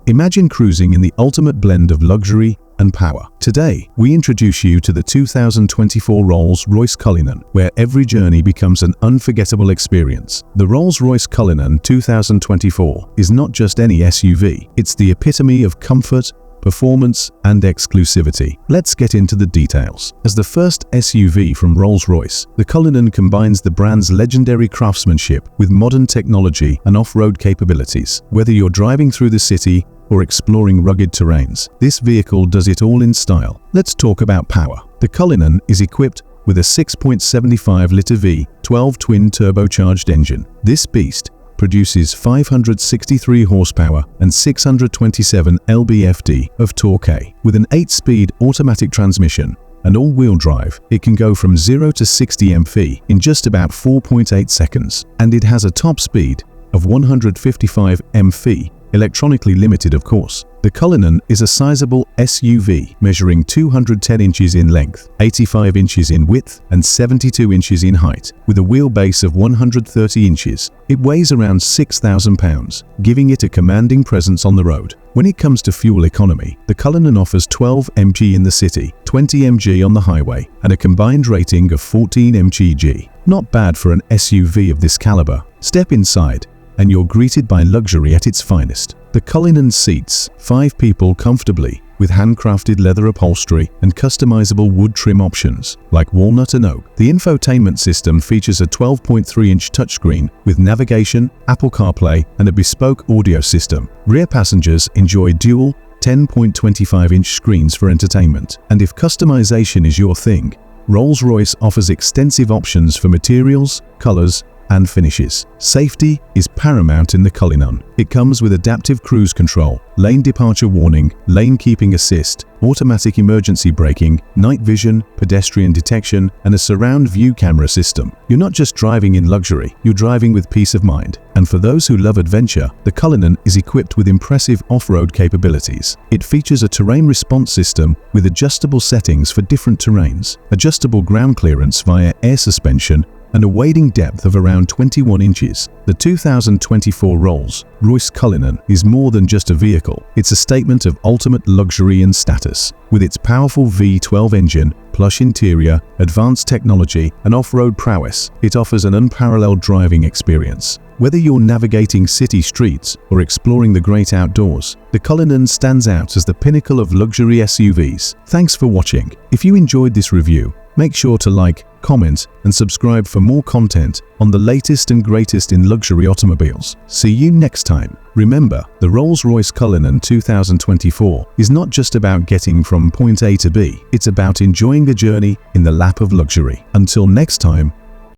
Imagine cruising in the ultimate blend of luxury and power. Today, we introduce you to the 2024 Rolls-Royce Cullinan, where every journey becomes an unforgettable experience. The Rolls-Royce Cullinan 2024 is not just any SUV, it's the epitome of comfort, performance, and exclusivity. Let's get into the details. As the first SUV from Rolls-Royce, the Cullinan combines the brand's legendary craftsmanship with modern technology and off-road capabilities. Whether you're driving through the city or exploring rugged terrains, this vehicle does it all in style. Let's talk about power. The Cullinan is equipped with a 6.75-liter V12 twin-turbocharged engine. This beast produces 563 horsepower and 627 lb-ft of torque. With an 8-speed automatic transmission and all-wheel drive, it can go from 0 to 60 mph in just about 4.8 seconds. And it has a top speed of 155 mph, electronically limited of course. The Cullinan is a sizable SUV measuring 210 inches in length, 85 inches in width, and 72 inches in height, with a wheelbase of 130 inches. It weighs around 6,000 pounds, giving it a commanding presence on the road. When it comes to fuel economy, the Cullinan offers 12 mg in the city, 20 mg on the highway, and a combined rating of 14 mg. Not bad for an SUV of this caliber. Step inside, and you're greeted by luxury at its finest. The Cullinan seats 5 people comfortably with handcrafted leather upholstery and customizable wood trim options like walnut and oak. The infotainment system features a 12.3-inch touchscreen with navigation, Apple CarPlay, and a bespoke audio system. Rear passengers enjoy dual 10.25-inch screens for entertainment. And if customization is your thing, Rolls-Royce offers extensive options for materials, colors, and finishes. Safety is paramount in the Cullinan. It comes with adaptive cruise control, lane departure warning, lane keeping assist, automatic emergency braking, night vision, pedestrian detection, and a surround view camera system. You're not just driving in luxury, you're driving with peace of mind. And for those who love adventure, the Cullinan is equipped with impressive off-road capabilities. It features a terrain response system with adjustable settings for different terrains, adjustable ground clearance via air suspension, and a wading depth of around 21 inches. The 2024 Rolls-Royce Cullinan is more than just a vehicle. It's a statement of ultimate luxury and status. With its powerful V12 engine, plush interior, advanced technology, and off-road prowess, it offers an unparalleled driving experience. Whether you're navigating city streets or exploring the great outdoors, the Cullinan stands out as the pinnacle of luxury SUVs. Thanks for watching. If you enjoyed this review, make sure to like, comment, and subscribe for more content on the latest and greatest in luxury automobiles. See you next time. Remember, the Rolls-Royce Cullinan 2024 is not just about getting from point A to B, it's about enjoying the journey in the lap of luxury. Until next time,